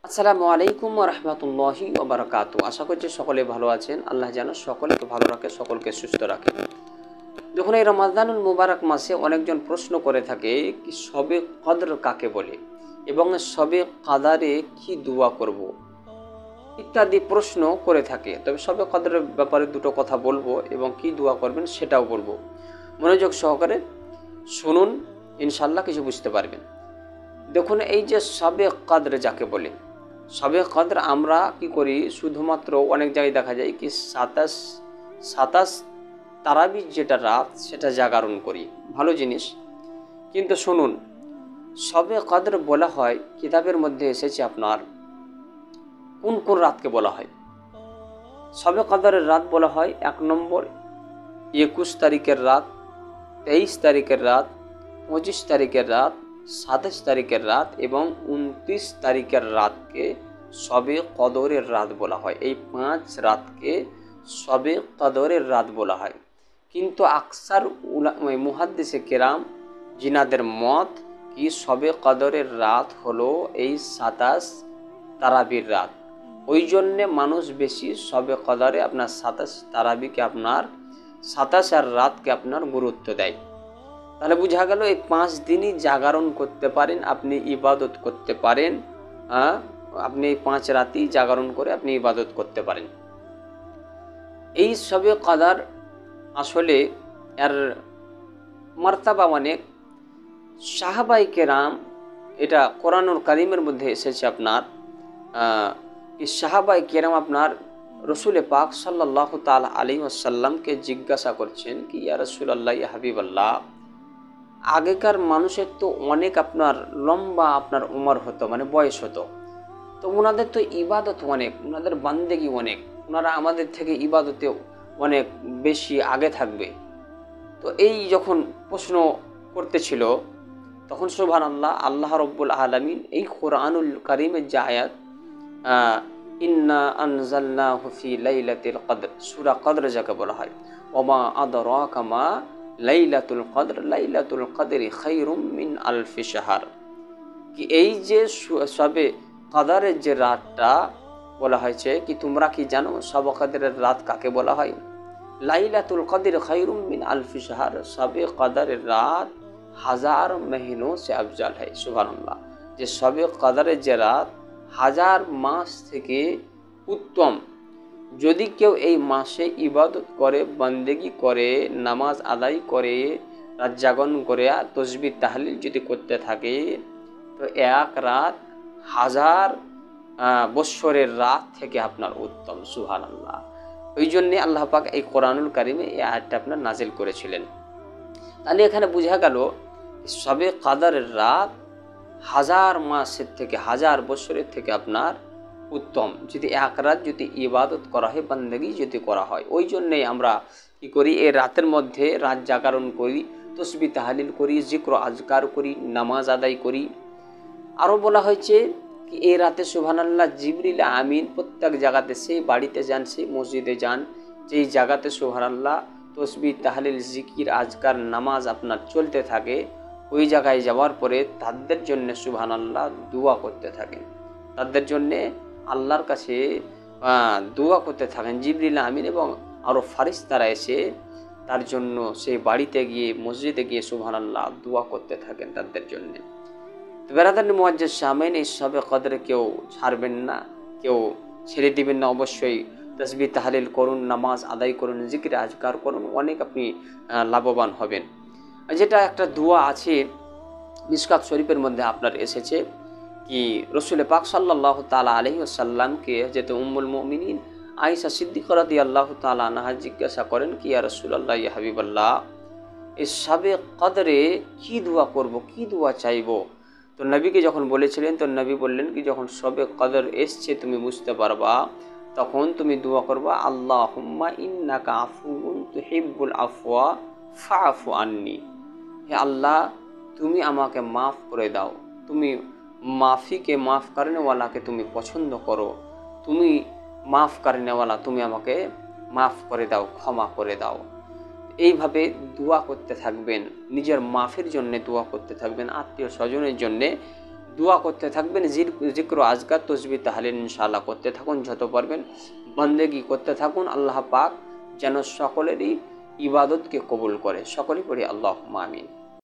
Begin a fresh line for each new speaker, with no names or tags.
আসসালামু আলাইকুম ওয়া রাহমাতুল্লাহি ওয়া বারাকাতুহু। আশা করছি সকলে ভালো আছেন। আল্লাহ যেন সকলকে ভালো রাখে, সকলকে সুস্থ রাখে। দেখুন, এই রমাদানুল মুবারক মাসে অনেকজন প্রশ্ন করে থাকে কি শবে কদর কাকে বলে এবং শবে কাদারে কি দোয়া করব ইত্যাদি প্রশ্ন করে থাকে। তবে শবে কদরের ব্যাপারে দুটো কথা বলবো এবং কি দোয়া করবেন সেটাও বলবো। মনোযোগ সহকারে শুনুন, ইনশাল্লাহ কিছু বুঝতে পারবেন। দেখুন, এই যে শবে কদর যাকে বলে, শবে কদর আমরা কি করি, শুধুমাত্র অনেক জায়গায় দেখা যায় কি সাতাশ তারাবি যেটা রাত সেটা জাগরণ করি, ভালো জিনিস। কিন্তু শুনুন, শবে কদর বলা হয় কিতাবের মধ্যে এসেছে আপনার কোন কোন রাতকে বলা হয়। শবে কদরের রাত বলা হয় 1 নম্বর 21 তারিখের রাত, 23 তারিখের রাত, 25 তারিখের রাত, 27 তারিখের রাত এবং 29 তারিখের রাতকে শবে কদরের রাত বলা হয়। এই 5 রাতকে শবে কদরের রাত বলা হয়। কিন্তু আকসার মুহাদ্দিসে কেরাম জিনাদের মত কি শবে কদরের রাত হলো এই 27 তারাবির রাত। ওই জন্যে মানুষ বেশি শবে কদরে আপনার 27 তারাবিকে আপনার 27 আর রাতকে আপনার গুরুত্ব দেয়। তাহলে বোঝা গেল এই 5 দিনই জাগরণ করতে পারেন, আপনি ইবাদত করতে পারেন। আপনি এই 5 রাতই জাগরণ করে আপনি ইবাদত করতে পারেন। এই শবে কদর আসলে এর মার্তাবা অনেক। সাহাবাই কেরাম, এটা কোরআনুল কারীমের মধ্যে এসেছে আপনার সাহাবাই কেরাম আপনার রসুল পাক সাল্লাল্লাহু তাআলা আলাইহি ওয়াসাল্লামকে জিজ্ঞাসা করছেন কি ইয়া রাসূলুল্লাহ, ইয়া হাবিবাল্লাহ, আগেকার মানুষের তো অনেক আপনার লম্বা আপনার উমর হতো, মানে বয়স হতো, তো ওনাদের তো ইবাদত অনেক, ওনাদের বান্দেগি অনেক, ওনারা আমাদের থেকে ইবাদতে অনেক বেশি আগে থাকবে। তো এই যখন প্রশ্ন করতেছিল তখন সুবহানাল্লাহ, আল্লাহ রব্বুল আলামিন এই কোরআনুল কারীমের যে আয়াত ইন্না আনজালনাহু ফি লাইলাতিল কদর, সূরা কদর যাকে বলা হয়, ওমা আদরাকা মা লাইলাতুল কদর, লাইলাতুল কদরি খায়রুম মিন আলফি শাহর। কি এই যে শবে কদরের যে রাতটা বলা হয়েছে, কি তোমরা কি জানো শবে কদরের রাত কাকে বলা হয়? লাইলাতুল কদর খায়রুম মিন আলফি শাহর, শবে কদরের রাত 1000 মहीनों से अफजल है। সুবহানাল্লাহ, যে শবে কদরের যে রাত 1000 মাস থেকে উত্তম। যদি কেউ এই মাসে ইবাদত করে, বন্দেগি করে, নামাজ আদায় করে, রাত জাগরণ করে, তসবিহ তাহলিল যদি করতে থাকে, তো এক রাত 1000 বৎসরের রাত থেকে আপনার উত্তম। সুবহানাল্লাহ, ওই জন্যে আল্লাহ পাক এই কোরআনুল কারীমে এই আয়াতটা আপনার নাজিল করেছিলেন। তাহলে এখানে বোঝা গেল শবে কদরের রাত 1000 মাসের থেকে, 1000 বৎসরের থেকে আপনার উত্তম, যদি এক রাত যদি ইবাদত করা হয়, বন্দেগি যদি করা হয়। ওই জন্যেই আমরা কি করি, এই রাতের মধ্যে রাত জাগরণ করি, তসবিহ তাহলিল করি, জিক্র আজকার করি, নামাজ আদায় করি। আরও বলা হয়েছে কি এই রাতে সুবহানাল্লাহ জিবরিল আমিন প্রত্যেক জায়গাতে, সেই বাড়িতে যান, সেই মসজিদে যান, যেই জায়গাতে সুবহানাল্লাহ তসবিহ তাহলিল জিকির আজকার নামাজ আপনার চলতে থাকে, ওই জায়গায় যাওয়ার পরে তাদের জন্য সুবহানাল্লাহ দোয়া করতে থাকেন, তাদের জন্যে আল্লাহর কাছে দোয়া করতে থাকেন। জিবরিল আমিন এবং আরও ফারিস্তারা এসে তার জন্য সেই বাড়িতে গিয়ে, মসজিদে গিয়ে সুবহানাল্লাহ দোয়া করতে থাকেন তাদের জন্যে। তো বেরাদার মুআজ্জাজ শামিন, এই শবে কদরে কেউ ছাড়বেন না, কেউ ছেড়ে দিবেন না। অবশ্যই তসবিহ তাহলিল করুন, নামাজ আদায় করুন, জিকির আজকার করুন, অনেক আপনি লাভবান হবেন। যেটা একটা দোয়া আছে মিশকাত শরীফের মধ্যে আপনার এসেছে কি রসুল পাক সাল্লাল্লাহু তাআলা আলাইহি ওয়াসাল্লামকে হযরত উম্মুল মুমিনিন আয়েশা সিদ্দিকা রাদিয়াল্লাহু তাআলা আনহা জিজ্ঞাসা করেন কি ইয়া রাসূলুল্লাহ, ইয়া হাবিবাল্লাহ, এই শবে কদরে কি দোয়া করব, কি দোয়া চাইব? তো নবীকে যখন বলেছিলেন, তো নবী বললেন কি যখন শবে কদর এসছে তুমি বুঝতে পারবা, তখন তুমি দোয়া করবা আল্লাহুম্মা ইন্নাকা আফুউন তুহিব্বুল আফওয়া ফাআফু আন্নি। হে আল্লাহ, তুমি আমাকে মাফ করে দাও, তুমি মাফিকে, মাফ করনেওয়ালাকে তুমি পছন্দ করো, তুমি মাফ করনেওয়ালা, তুমি আমাকে মাফ করে দাও, ক্ষমা করে দাও। এইভাবে দোয়া করতে থাকবেন, নিজের মাফের জন্য দোয়া করতে থাকবেন, আত্মীয় স্বজনের জন্যে দোয়া করতে থাকবেন, জিক্র আজকার তসবিহ তাহলিল ইনশাআল্লাহ করতে থাকুন, যত পারবেন বন্দেগি করতে থাকুন। আল্লাহ পাক যেন সকলেরই ইবাদতকে কবুল করে। সকলেই পড়ি আল্লাহুম্মা আমিন।